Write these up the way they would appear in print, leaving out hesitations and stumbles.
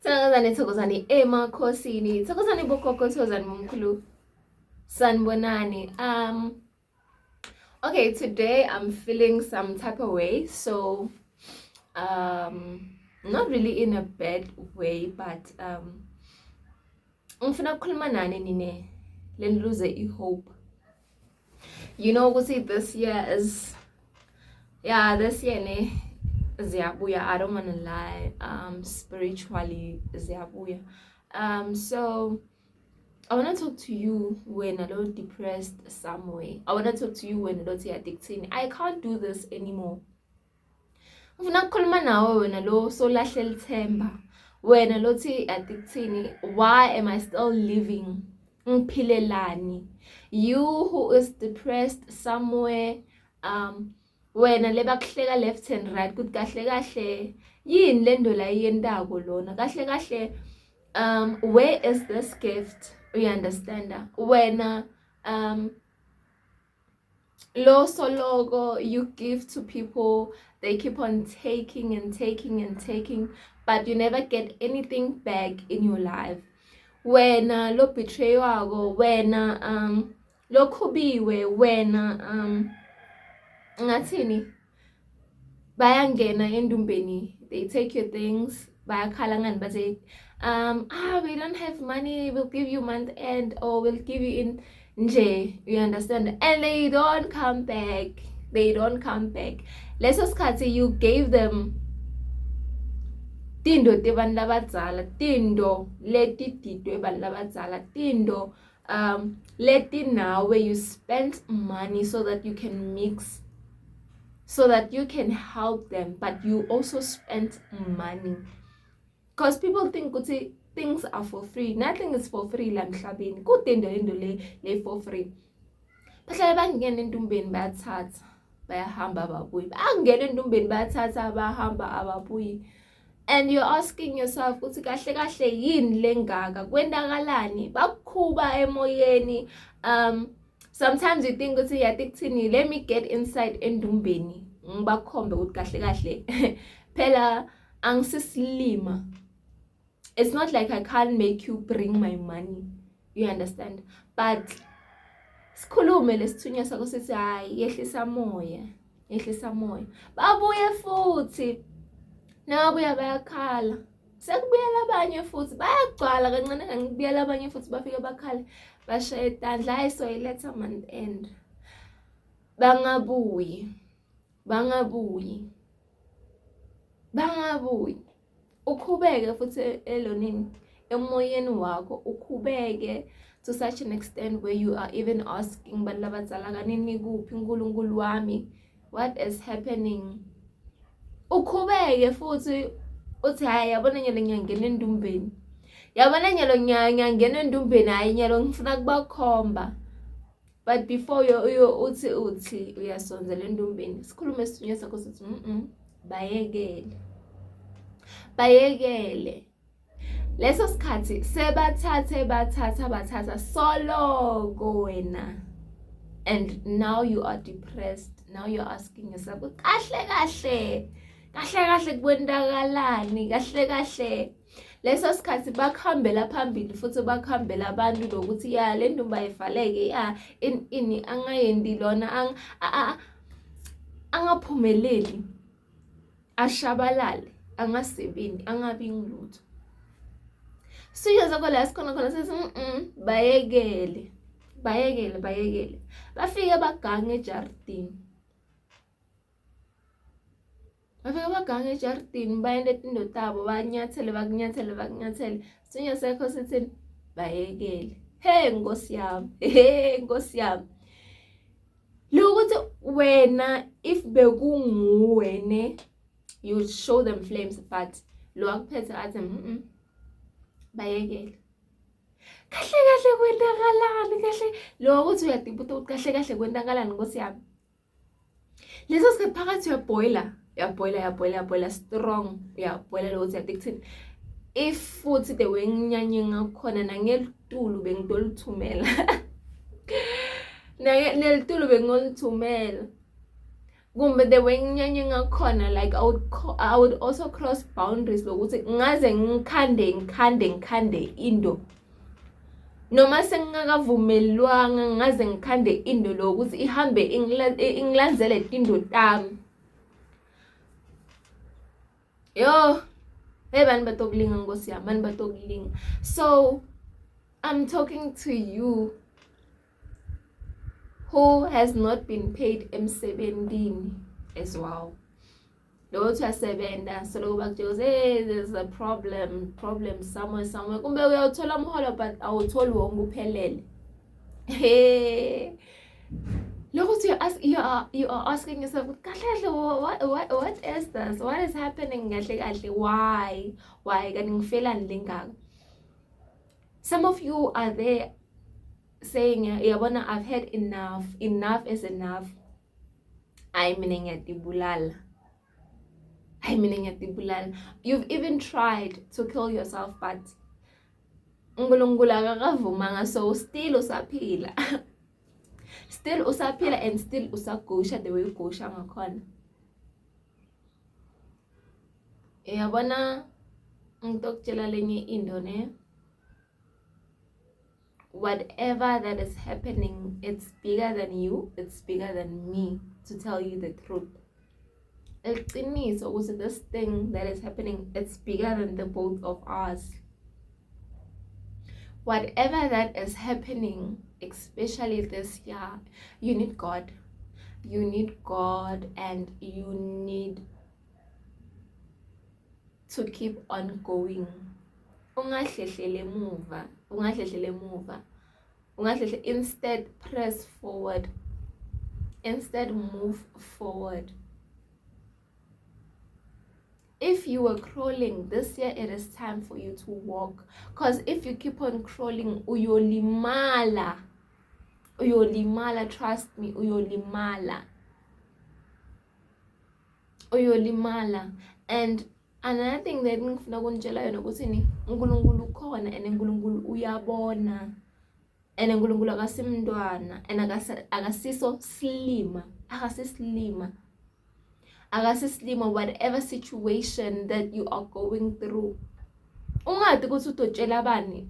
Thokozani emakhosini. Thokozani bogogo, thokozani bomkhulu. Sanibonani. Okay, today I'm feeling some type of way, so not really in a bad way, but ngifuna ukukhuluma nani nine leniluze I-hope. You know, we see this year is this year ne ziyabuya. I don't want to lie. Spiritually ziyabuya. So I want to talk to you when a little depressed some way. I want to talk to you when a little addicted. I can't do this anymore. Ngifuna ukukhuluma nawe wena lo solahle lithemba. Wena lo thi addicted. Why am I still living? Ngiphilelani. You who is depressed somewhere, wena lebakuhleka left and right, kuthi kahle kahle yini lento la yendako lona, kahle kahle where is this gift? You understand? Wena lo sologo you give to people, they keep on taking and taking and taking, but you never get anything back in your life. Wena lo betray wako, wena lo khubiwe, wena ngathini bayangena endumbeni, they take your things, bayakhala ngani bathi we don't have money, we'll give you month end, or we'll give you in nje, you understand, and they don't come back. Leso sikhathi you gave them tindo tebantu labadzala, tindo leti tidwe bantu labadzala, tindo leti nawe you spent money so that you can mix, so that you can help them, but you also spent money. Because people think ukuthi things are for free. Nothing is for free la emhlabeni. Kutendo lento le for free. Bahlala bangena entumbeni bayathatha, bayahamba ababuyi. Bangena entumbeni bayathatha, bahamba ababuyi. And you're asking yourself ukuthi kahle kahle yini lengaka? Kwendakalani? Bakukhuba emoyeni. Sometimes you think ukuthi addicted, let me get inside endumbeni. Ngibakhombe ukuthi kahle kahle phela angisisilima. It's not like I can't make you bring my money. You understand? But sikhulume lesithunya sakho sithi hayi yehlisa moya, yehlisa moya. Babuye futhi. Nabuya bayakhala. Sekubuyela abanye futhi bayagcwala kancane kancane, kubuyela abanye futhi bafike bakhala. Bashaya etandla, hayi so iletha month end. Bangabuyi. Ukhubeke futhi elonini emoyeni wakho, ukhubeke to such an extent where you are even asking bantu labadzala kanini kuphi uNkulunkulu wami, what is happening? Ukhubeke futhi uthi hayi yabona nyalo ngiyangena endumbeni, yabona nyalo ngiyangena endumbeni, hayi nyalo ngifuna kubakhomba. But before you uthi uyasonzela endumbeni, sikhulume isithunywa sakho sithi bayekele. Leso sikhathi sebathatha solo wena, and now you are depressed. Now you're asking yourself kahle kwendakalani, kahle leso sikhathi bakhambela phambili futhi bakhambela abantu lokuthi ya le ndumba ivaleke, ya ini angayendi lona, angaphumeleli, ashabalale, angasebenzi, angabi ngilutho. Siyo zakho la sikhona sithi bayekele. Bafike bagange ejardini. Bayende tindo tabo, bakunyathele. Sinya sakho sithi bayekele. Hey Nkosi yami. Lokuthi wena if bekunguwe you would show them flames, but lo akuphethe athi bayekele. Kahle kwendakalani, kahle lo ukuthi uyadibuta ukuthi kahle kwendakalani Nkosi yami. Leso sikhathi phakathi uyaboila strong, uyaboila lo ukuthi addicted. If futhi the wenginyanye ngakhona nangelitulu bengidoluthumela. Nelitulu bengolithumela. kumbe the way nginyanye ngakhona, like I would also cross boundaries lokuthi ngaze ngikhande into noma sengingakavumelwanga ngaze ngikhande into lokuthi ihambe ingilandzele tindo tami. Yo, hey bani batokulinga ngosi yami, bani batokulinga. So I'm talking to you who has not been paid emsebentini as well. Lo uyasebenza so lo bakutshela hey there's a problem somewhere kumbe uyawuthola umholo but awutholi wonke uphelele. Hey, look, you are asking yourself, what is this? What is happening? Why? Some of you are there saying, Yabona, I've had enough. Enough is enough. I'm meaning at the bulal. You've even tried to kill yourself, but so still usaphila. Still usaphila and still usagusha the way ugusha ngakhona. Yabona ngitokutshela lenye into ne. Whatever that is happening, it's bigger than you, it's bigger than me, to tell you the truth. This thing that is happening, it's bigger than the both of us. Whatever that is happening, especially this year, you need God. You need God, and you need to keep on going. Instead, press forward. Instead, move forward. If you were crawling this year, it is time for you to walk. Because if you keep on crawling, uyolimala, trust me, uyolimala. And another thing that ngifuna ukunitshela yona ukuthi ni uNkulunkulu ukhona and uNkulunkulu uyabona. And uNkulunkulu akasimntwana and akasiso slima. Whatever situation that you are going through, ungade ukuthi utotshela abani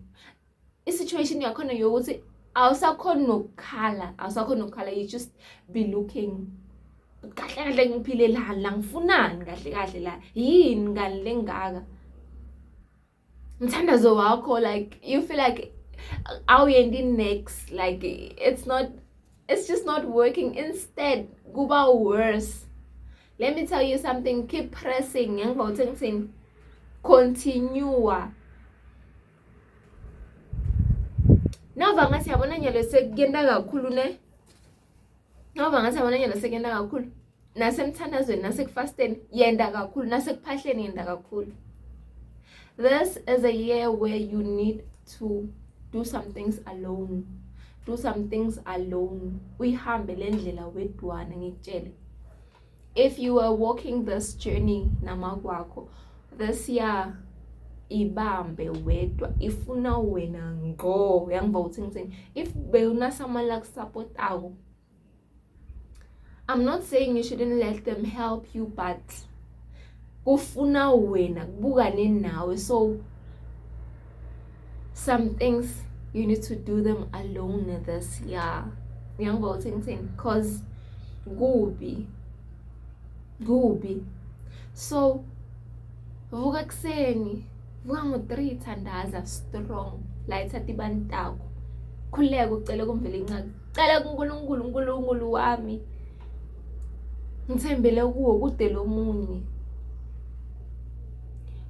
i-situation yakhona yokuthi awusakhona nokukhala, you just be looking kahle ngiphile la ngifunani kahle la yini ngani lengaka mthandazo wakho, like you feel like awuyendi next, like it's just not working. Instead kuba worse. Let me tell you something, keep pressing. Continue. Nova ngathi yabona nyalo sekuyenda kakhulu ne. Nova ngathi yabona nyalo sekuyenda kakhulu. Nasemthandazweni, nasekufasteni yenda kakhulu, nasekuphahleni yenda kakhulu. This is a year where you need to do some things alone. Uyihambe le ndlela wedwana ngikutshele. If you are walking this journey namakwakho this year, ibambe wedwa, ifuna wena ngo, yangiva ukuthi if bewuna someone like support awu, I'm not saying you shouldn't let them help you, but kufuna wena kubukane nawe. So some things you need to do them alone this year, yangiva ukuthi cause kubi. So vuka kuseni, vuka ngo-3 thandaza strong, layitha tibani takho, khuleka ucela kumvela incane, cela kuNkulunkulu wami, ngithembele kuwo kude lo munye.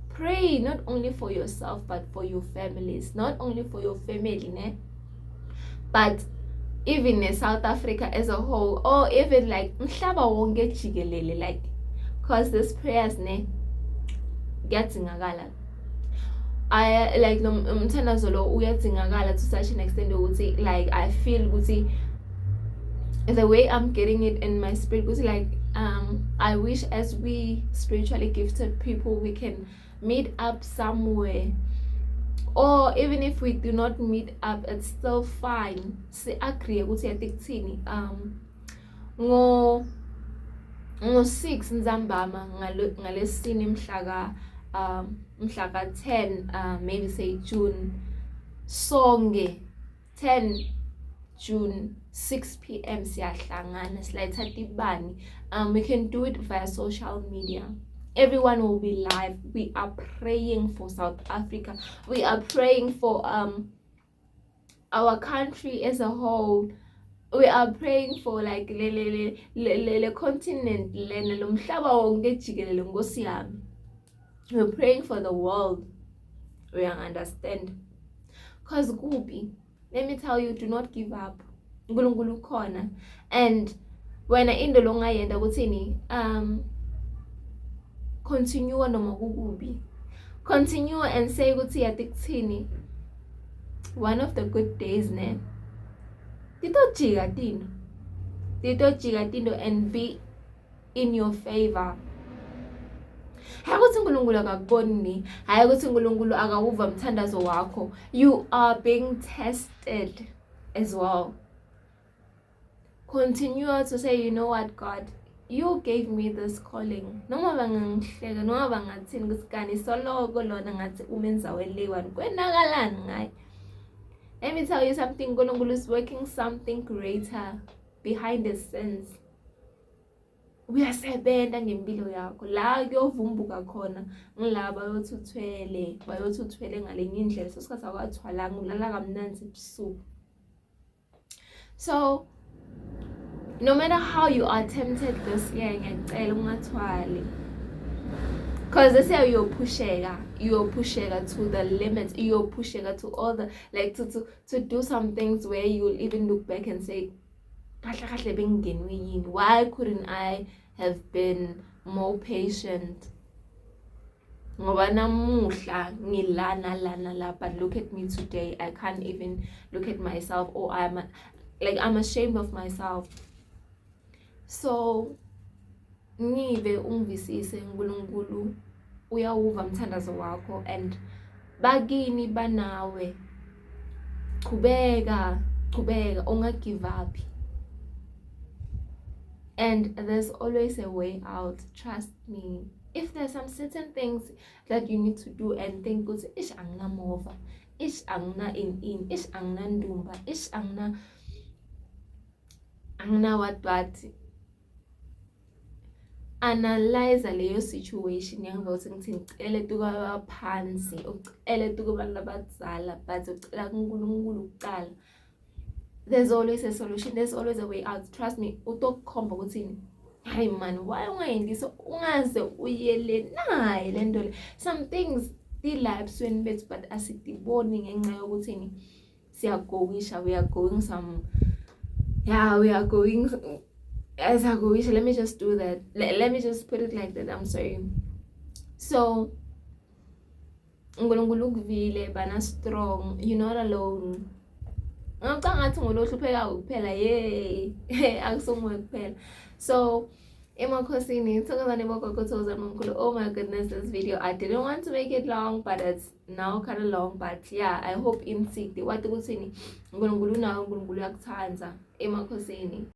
Pray not only for yourself but for your families, not only for your family ne, but even in South Africa as a whole, or even like mhlaba wonke jikelele, like cause these prayers ne kuyadzingakala. I like umthandazo lo uyadzingakala to such an extent ukuthi like I feel ukuthi the way I'm getting it in my spirit ukuthi like I wish as we spiritually gifted people we can meet up somewhere. Or even if we do not meet up, it's still fine. Si agree ukuthi yathini ngo-6 Nzambama ngalesine mhla ka 10 maybe say June sonke 10 June 6 p.m. siyahlangana silayitha tibani. We can do it via social media. Everyone will be live. We are praying for South Africa. We are praying for our country as a whole. We are praying for like le continent lena lo mhlaba wonke jikelele Nkosi yami. We're praying for the world. We understand. Cause kubi, let me tell you, do not give up. uNkulunkulu khona. And wena into longayenda kuthini continue noma kukubi. Continue and say ukuthi yathi kuthini, one of the good days ne titojika tinto and be in your favor. Hayi ukuthi uNkulunkulu akakuboni, hayi ukuthi uNkulunkulu akawuva umthandazo wakho. You are being tested as well. Continue to say, you know what, God, you gave me this calling. Noma bangangihleka, noma bangathini kusikani soloko lona ngathi umenza welewan kwenakalani ngayi. Let me tell you something, uNkulunkulu is working something greater behind the scenes. Uyasebenza ngempilo yakho. La kuyovumbuka khona ngilaba bayothuthwele ngalenye indlela sesikhathi akwathwalanga ulala kamnanzi ebusuku. So no matter how you are tempted this year, ngiyacela ungathwali. Because this year you're pushega to the limits. You're pushega to all the like to do some things where you'll even look back and say, why couldn't I have been more patient? Ngoba namuhla ngilana la, but look at me today. I can't even look at myself, or I'm ashamed of myself. So ngive ungivisise uNkulunkulu uyawuva umthandazo wakho, and bakini banawe qhubeka unga give up. And there's always a way out, trust me. If there's some certain things that you need to do and think ukuthi ish angina mova, ish angina in, ish angina ndumba, ish angina what, analyze leyo situation yangokuthi ngithi ngicele tuka phansi, ucele tuka abantu abadala, but ucela kuNkulunkulu kuqala. There's always a solution, there's always a way out. Trust me, utokukhomba ukuthi hayi man, why ungayendi so ungaze uyele nayi lento le. Some things la ebusweni bethu but asidiboni ngenxa yokuthi siyagowisha, we are going as I go, let me just do that. Let me just put it like that. I'm sorry. So, uNkulunkulu ukuvile, bana strong. You're not alone. Ngathi ngolohlupheka kuphela, yey akusongoye kuphela. So, emakhosini thokozani bogogothozana uNkulunkulu. Oh my goodness, this video, I didn't want to make it long, but it's now kind of long. But yeah, I hope in sik wathi kuthini uNkulunkulu nawe uNkulunkulu uyakuthanda emakhosini.